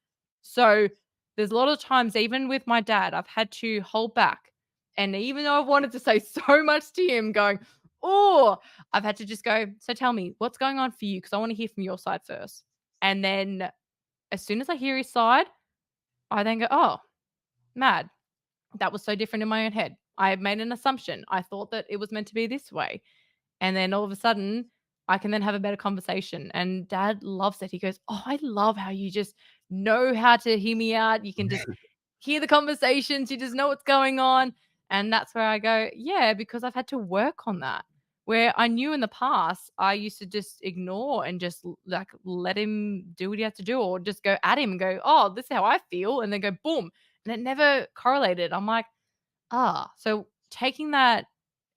So there's a lot of times, even with my dad, I've had to hold back. And even though I wanted to say so much to him, going, oh, I've had to just go, so tell me what's going on for you because I want to hear from your side first. And then as soon as I hear his side, I then go, oh, mad. That was so different in my own head. I made an assumption. I thought that it was meant to be this way. And then all of a sudden, I can then have a better conversation. And Dad loves it. He goes, oh, I love how you just know how to hear me out. You can just hear the conversations. You just know what's going on. And that's where I go, yeah, because I've had to work on that. Where I knew in the past, I used to just ignore and just like let him do what he had to do, or just go at him and go, oh, this is how I feel. And then go, boom. And it never correlated. I'm like, so taking that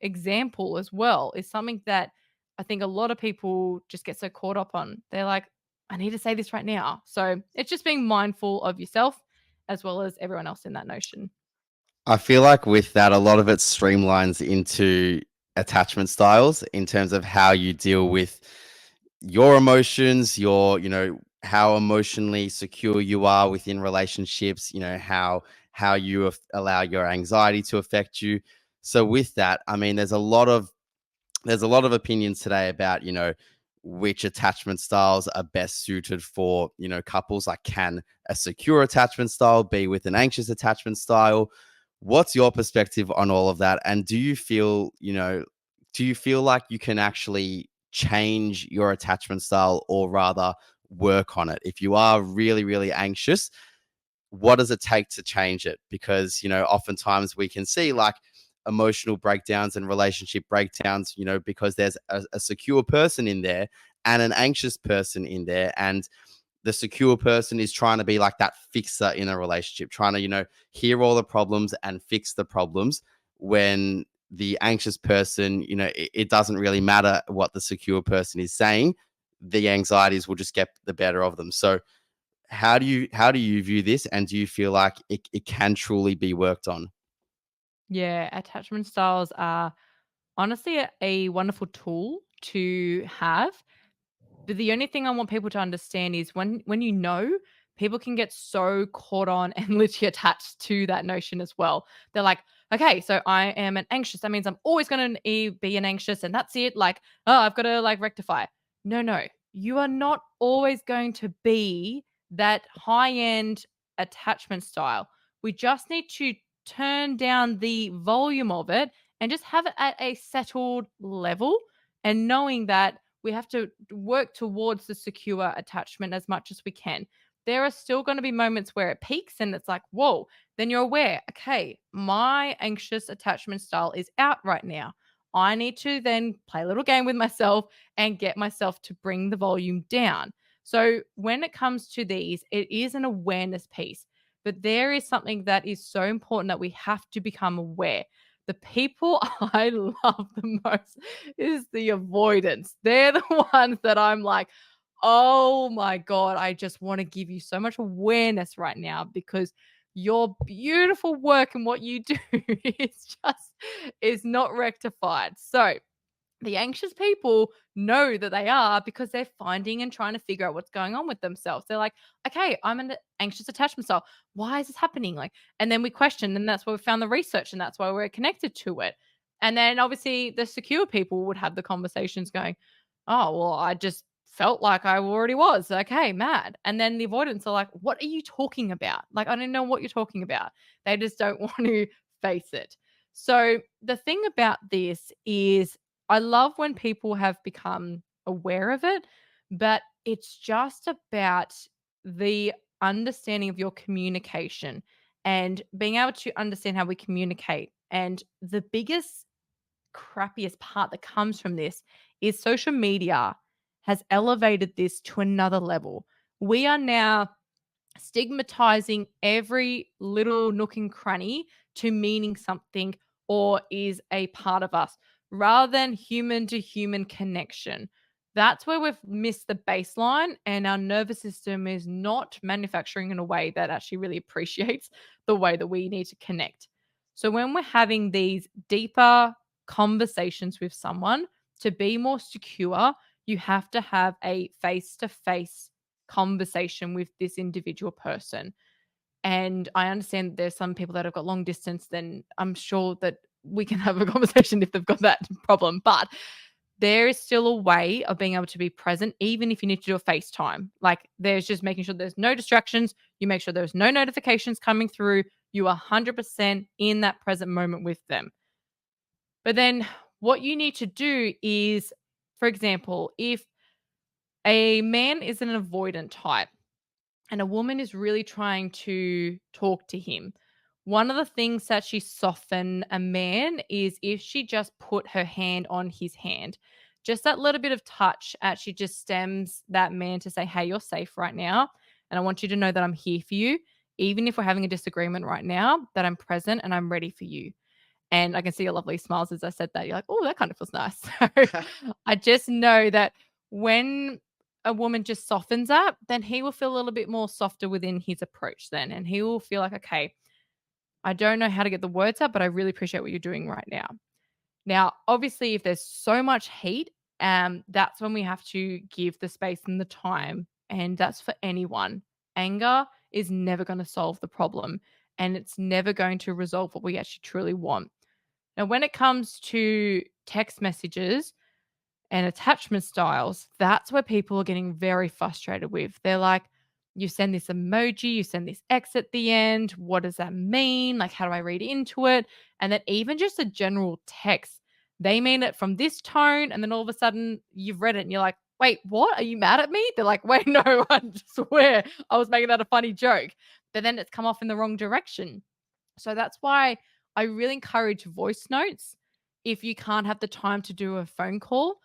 example as well is something that I think a lot of people just get so caught up on. They're like, I need to say this right now. So it's just being mindful of yourself as well as everyone else in that notion. I feel like with that, a lot of it streamlines into attachment styles in terms of how you deal with your emotions, how emotionally secure you are within relationships, how you allow your anxiety to affect you. So with that, I mean, there's a lot of opinions today about, which attachment styles are best suited for, couples. Like, can a secure attachment style be with an anxious attachment style? What's your perspective on all of that? And do you feel like you can actually change your attachment style, or rather work on it? If you are really, really anxious, what does it take to change it? Because, oftentimes we can see like emotional breakdowns and relationship breakdowns, because there's a secure person in there and an anxious person in there. And the secure person is trying to be like that fixer in a relationship, trying to, hear all the problems and fix the problems, when the anxious person, it doesn't really matter what the secure person is saying. The anxieties will just get the better of them. So how do you view this, and do you feel like it can truly be worked on? Yeah, attachment styles are honestly a wonderful tool to have. But the only thing I want people to understand is when people can get so caught on and literally attached to that notion as well. They're like, okay, so I am an anxious. That means I'm always going to be an anxious, and that's it. Like, oh, I've got to like rectify. No, you are not always going to be that high end attachment style. We just need to turn down the volume of it and just have it at a settled level, and knowing that we have to work towards the secure attachment as much as we can. There are still going to be moments where it peaks and it's like, whoa, then you're aware, okay, my anxious attachment style is out right now. I need to then play a little game with myself and get myself to bring the volume down. So when it comes to these, it is an awareness piece, but there is something that is so important that we have to become aware. The people I love the most is the avoidance. They're the ones that I'm like, oh my God, I just want to give you so much awareness right now, because your beautiful work and what you do is not rectified. So the anxious people know that they are, because they're finding and trying to figure out what's going on with themselves. They're like, okay, I'm an anxious attachment style. Why is this happening? Like, and then we question, and that's why we found the research, and that's why we're connected to it. And then obviously the secure people would have the conversations going, oh, well, I just felt like I already was. Okay, mad. And then the avoidance are like, what are you talking about? Like, I don't know what you're talking about. They just don't want to face it. So the thing about this is, I love when people have become aware of it, but it's just about the understanding of your communication and being able to understand how we communicate. And the biggest, crappiest part that comes from this is social media has elevated this to another level. We are now stigmatizing every little nook and cranny to meaning something or is a part of us, rather than human to human connection. That's where we've missed the baseline, and our nervous system is not manufacturing in a way that actually really appreciates the way that we need to connect. So when we're having these deeper conversations with someone, to be more secure, you have to have a face to face conversation with this individual person. And I understand there's some people that have got long distance, then I'm sure that we can have a conversation if they've got that problem. But there is still a way of being able to be present, even if you need to do a FaceTime. Like there's just making sure there's no distractions. You make sure there's no notifications coming through. You are 100% in that present moment with them. But then what you need to do is, for example, if a man is an avoidant type and a woman is really trying to talk to him, one of the things that she soften a man is if she just put her hand on his hand. Just that little bit of touch actually just stems that man to say, hey, you're safe right now. And I want you to know that I'm here for you. Even if we're having a disagreement right now, that I'm present and I'm ready for you. And I can see your lovely smiles as I said that. You're like, oh, that kind of feels nice. So I just know that when a woman just softens up, then he will feel a little bit more softer within his approach then. And he will feel like, okay, I don't know how to get the words out, but I really appreciate what you're doing right now. Now, obviously, if there's so much heat, that's when we have to give the space and the time. And that's for anyone. Anger is never going to solve the problem. And it's never going to resolve what we actually truly want. Now, when it comes to text messages and attachment styles, that's where people are getting very frustrated with. They're like, you send this emoji, you send this X at the end. What does that mean? Like, how do I read into it? And then even just a general text, they mean it from this tone. And then all of a sudden you've read it and you're like, wait, what? Are you mad at me? They're like, wait, no, I swear I was making that a funny joke. But then it's come off in the wrong direction. So that's why I really encourage voice notes. If you can't have the time to do a phone call,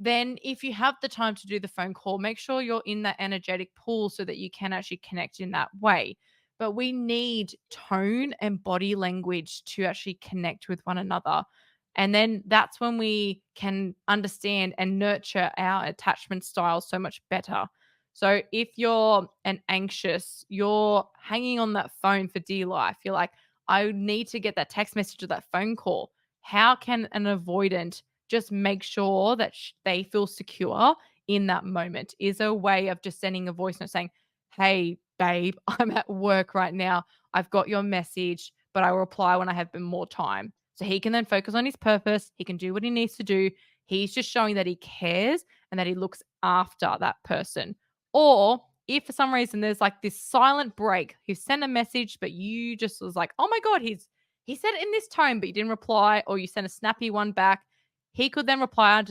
then if you have the time to do the phone call, make sure you're in that energetic pool so that you can actually connect in that way. But we need tone and body language to actually connect with one another. And then that's when we can understand and nurture our attachment styles so much better. So if you're an anxious, you're hanging on that phone for dear life, you're like, I need to get that text message or that phone call. How can an avoidant just make sure that they feel secure in that moment? Is a way of just sending a voice note saying, hey, babe, I'm at work right now. I've got your message, but I will reply when I have been more time. So he can then focus on his purpose. He can do what he needs to do. He's just showing that he cares and that he looks after that person. Or if for some reason there's like this silent break, he sent a message, but you just was like, oh my God, he said it in this tone, but you didn't reply, or you sent a snappy one back. He could then reply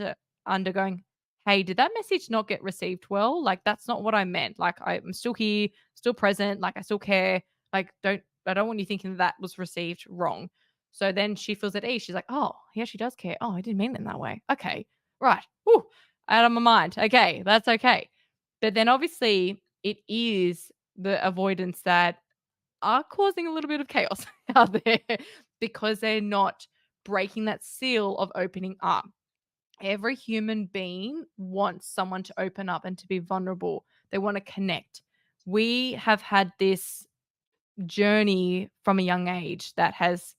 under going, hey, did that message not get received well? Like, that's not what I meant. Like, I'm still here, still present. Like, I still care. Like, I don't want you thinking that was received wrong. So then she feels at ease. She's like, oh, he actually does care. Oh, I didn't mean it in that way. Okay, right. Whew, out of my mind. Okay, that's okay. But then obviously it is the avoidance that are causing a little bit of chaos out there because they're not breaking that seal of opening up. Every human being wants someone to open up and to be vulnerable. They want to connect. We have had this journey from a young age that has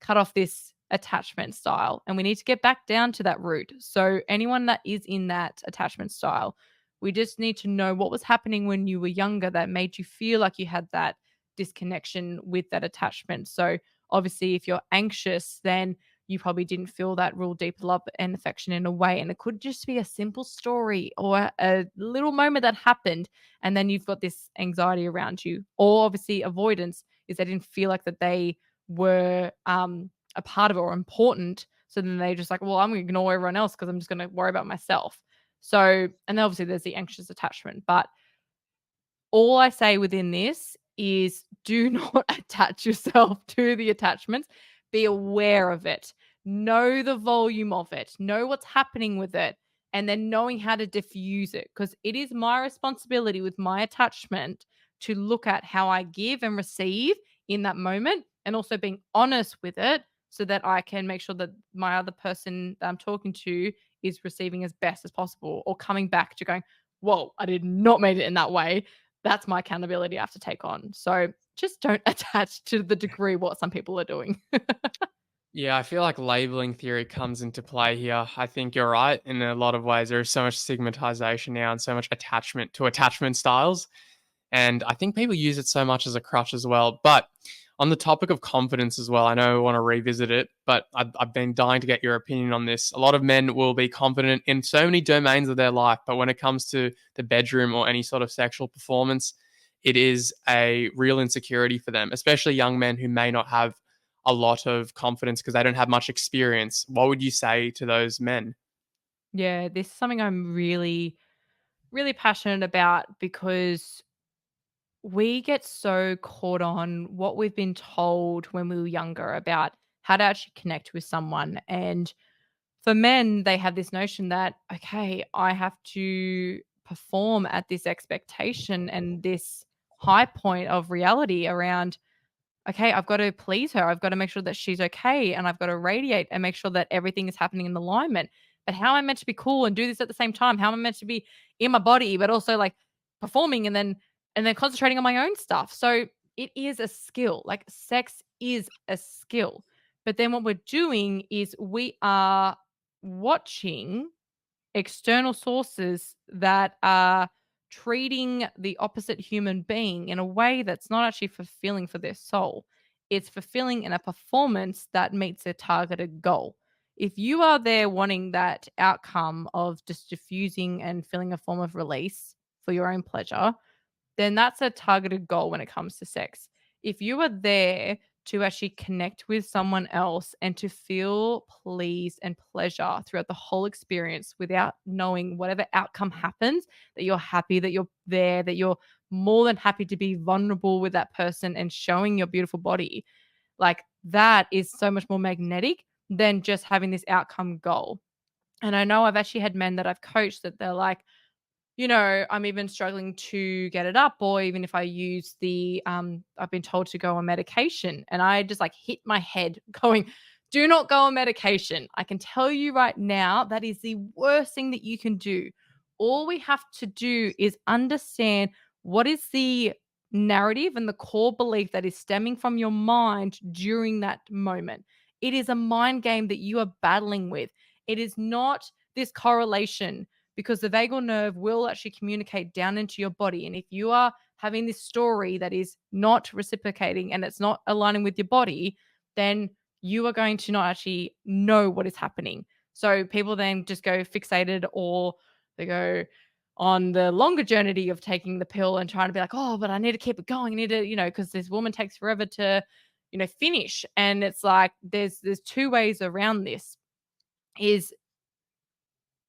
cut off this attachment style, and we need to get back down to that root. So anyone that is in that attachment style, we just need to know what was happening when you were younger that made you feel like you had that disconnection with that attachment. So obviously if you're anxious, then you probably didn't feel that real deep love and affection in a way, and it could just be a simple story or a little moment that happened, and then you've got this anxiety around you. Or obviously avoidance is they didn't feel like that they were a part of it or important. So then they just like, well, I'm going to ignore everyone else because I'm just going to worry about myself. So, and then obviously there's the anxious attachment. But all I say within this is do not attach yourself to the attachments. Be aware of it. Know the volume of it. Know what's happening with it. And then knowing how to diffuse it. Because it is my responsibility with my attachment to look at how I give and receive in that moment, and also being honest with it so that I can make sure that my other person that I'm talking to is receiving as best as possible, or coming back to going, whoa, I did not mean it in that way. That's my accountability I have to take on. So just don't attach to the degree what some people are doing. Yeah, I feel like labeling theory comes into play here. I think you're right. In a lot of ways, there's so much stigmatization now and so much attachment to attachment styles. And I think people use it so much as a crutch as well. But On the topic of confidence as well, I know I want to revisit it, but I've been dying to get your opinion on this. A lot of men will be confident in so many domains of their life, but when it comes to the bedroom or any sort of sexual performance, it is a real insecurity for them, especially young men who may not have a lot of confidence because they don't have much experience. What would you say to those men? Yeah, this is something I'm really, really passionate about because we get so caught on what we've been told when we were younger about how to actually connect with someone. And for men, they have this notion that, okay, I have to perform at this expectation and this high point of reality around, okay, I've got to please her. I've got to make sure that she's okay. And I've got to radiate and make sure that everything is happening in alignment. But how am I meant to be cool and do this at the same time? How am I meant to be in my body, but also like performing and then concentrating on my own stuff? So it is a skill. Like sex is a skill. But then what we're doing is we are watching external sources that are treating the opposite human being in a way that's not actually fulfilling for their soul. It's fulfilling in a performance that meets a targeted goal. If you are there wanting that outcome of just diffusing and feeling a form of release for your own pleasure, then that's a targeted goal when it comes to sex. If you are there to actually connect with someone else and to feel pleased and pleasure throughout the whole experience without knowing whatever outcome happens, that you're happy, that you're there, that you're more than happy to be vulnerable with that person and showing your beautiful body, like that is so much more magnetic than just having this outcome goal. And I know I've actually had men that I've coached that they're like, I'm even struggling to get it up, or even if I use I've been told to go on medication, and I just like hit my head going, do not go on medication. I can tell you right now, that is the worst thing that you can do. All we have to do is understand what is the narrative and the core belief that is stemming from your mind during that moment. It is a mind game that you are battling with. It is not this correlation, because the vagal nerve will actually communicate down into your body. And if you are having this story that is not reciprocating and it's not aligning with your body, then you are going to not actually know what is happening. So people then just go fixated, or they go on the longer journey of taking the pill and trying to be like, oh, but I need to keep it going. I need to, because this woman takes forever to, finish. And it's like there's two ways around this. Is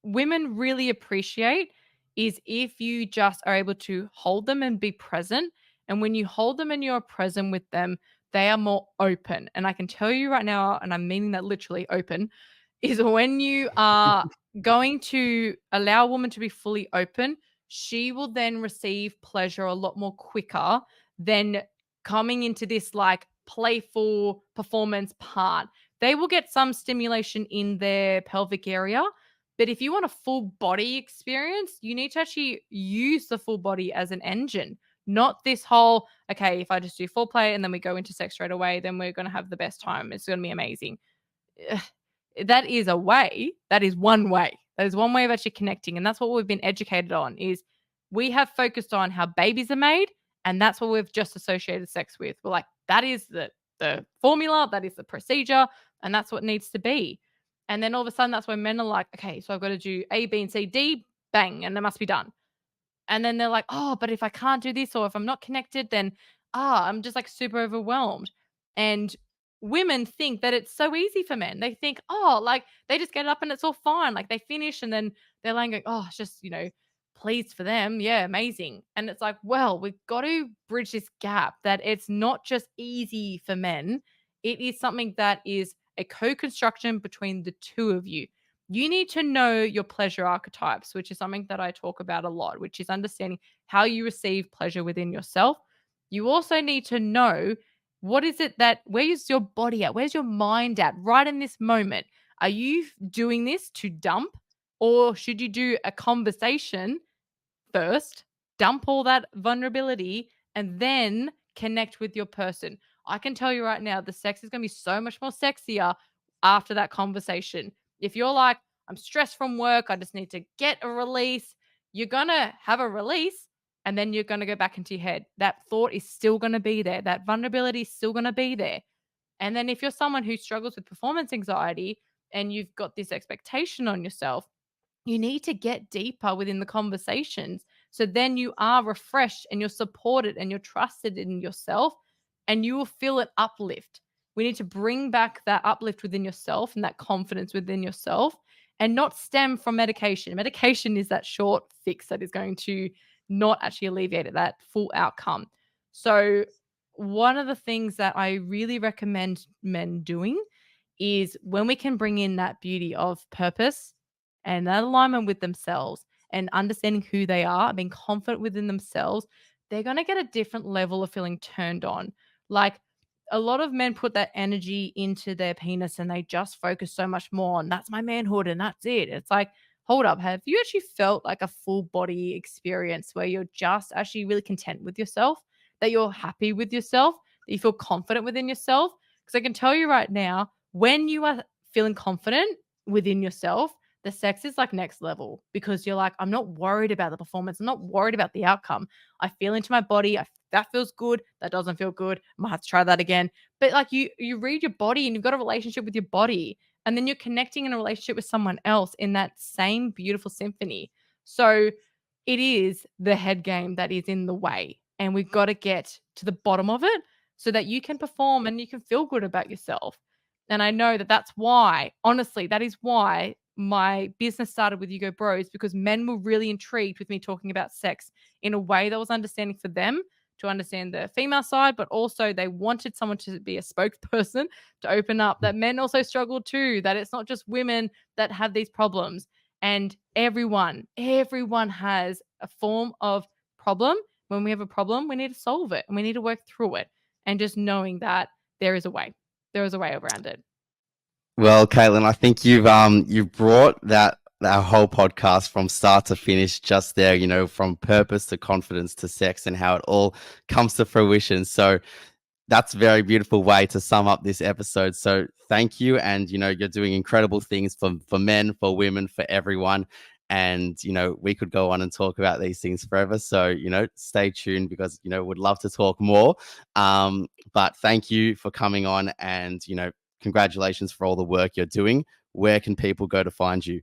women really appreciate is if you just are able to hold them and be present. And when you hold them and you're present with them, they are more open. And I can tell you right now, and I'm meaning that literally, open, is when you are going to allow a woman to be fully open, she will then receive pleasure a lot more quicker than coming into this like playful performance part. They will get some stimulation in their pelvic area, but if you want a full body experience, you need to actually use the full body as an engine, not this whole, okay, if I just do foreplay and then we go into sex straight away, then we're going to have the best time. It's going to be amazing. Ugh. That is a way. That is one way. That is one way of actually connecting. And that's what we've been educated on, is we have focused on how babies are made. And that's what we've just associated sex with. We're like, that is the formula, that is the procedure, and that's what needs to be. And then all of a sudden, that's when men are like, okay, so I've got to do A, B, and C, D, bang, and it must be done. And then they're like, oh, but if I can't do this, or if I'm not connected, then I'm just like super overwhelmed. And women think that it's so easy for men. They think, oh, like they just get up and it's all fine. Like they finish and then they're like, oh, it's just, pleased for them. Yeah, amazing. And it's like, well, we've got to bridge this gap that it's not just easy for men. It is something that is a co-construction between the two of you. You need to know your pleasure archetypes, which is something that I talk about a lot, which is understanding how you receive pleasure within yourself. You also need to know where's your body at? Where's your mind at right in this moment? Are you doing this to dump, or should you do a conversation first, dump all that vulnerability, and then connect with your person? I can tell you right now, the sex is going to be so much more sexier after that conversation. If you're like, I'm stressed from work, I just need to get a release, you're going to have a release, And then you're going to go back into your head. That thought is still going to be there. That vulnerability is still going to be there. And then if you're someone who struggles with performance anxiety and you've got this expectation on yourself, you need to get deeper within the conversations. So then you are refreshed and you're supported and you're trusted in yourself, and you will feel an uplift. We need to bring back that uplift within yourself and that confidence within yourself, and not stem from medication. Medication is that short fix that is going to not actually alleviate it, that full outcome. So one of the things that I really recommend men doing is when we can bring in that beauty of purpose and that alignment with themselves and understanding who they are, being confident within themselves, they're going to get a different level of feeling turned on. Like, a lot of men put that energy into their penis and they just focus so much more on that's my manhood and that's it. It's like, hold up, have you actually felt like a full body experience where you're just actually really content with yourself, that you're happy with yourself, that you feel confident within yourself? Because I can tell you right now, when you are feeling confident within yourself, the sex is like next level, because you're like, I'm not worried about the performance. I'm not worried about the outcome. I feel into my body. That feels good. That doesn't feel good. I might have to try that again. But like, you read your body and you've got a relationship with your body, and then you're connecting in a relationship with someone else in that same beautiful symphony. So it is the head game that is in the way, and we've got to get to the bottom of it so that you can perform and you can feel good about yourself. And I know that that's why, honestly, that is why my business started with You Go Bros, because men were really intrigued with me talking about sex in a way that was understanding for them, to understand the female side, but also they wanted someone to be a spokesperson to open up that men also struggle too, that it's not just women that have these problems. And everyone has a form of problem. When we have a problem, we need to solve it and we need to work through it. And just knowing that there is a way. There is a way around it. Well, Caitlin, I think you've brought that whole podcast from start to finish just there, from purpose to confidence to sex and how it all comes to fruition. So that's a very beautiful way to sum up this episode. So thank you. And, you're doing incredible things for men, for women, for everyone. And, we could go on and talk about these things forever. So, stay tuned, because, would love to talk more. But thank you for coming on, and, congratulations for all the work you're doing. Where can people go to find you?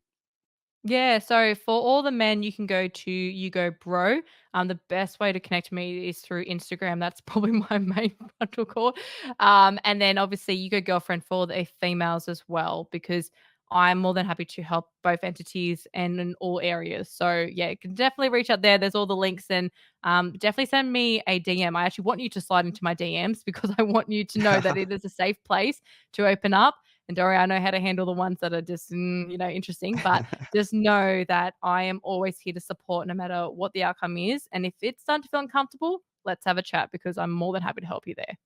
Yeah, so for all the men, you can go to You Go Bro. The best way to connect to me is through Instagram. That's probably my main bundle call. And then obviously You Go Girlfriend for the females as well, because I'm more than happy to help both entities and in all areas. So yeah, you can definitely reach out there. There's all the links, and definitely send me a DM. I actually want you to slide into my DMs because I want you to know that it is a safe place to open up. And Dory, I know how to handle the ones that are just, interesting, but just know that I am always here to support no matter what the outcome is. And if it's starting to feel uncomfortable, let's have a chat, because I'm more than happy to help you there.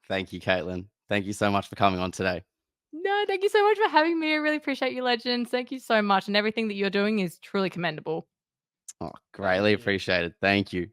Thank you, Caitlin. Thank you so much for coming on today. No, thank you so much for having me. I really appreciate you, legends. Thank you so much. And everything that you're doing is truly commendable. Oh, greatly appreciated. Thank you.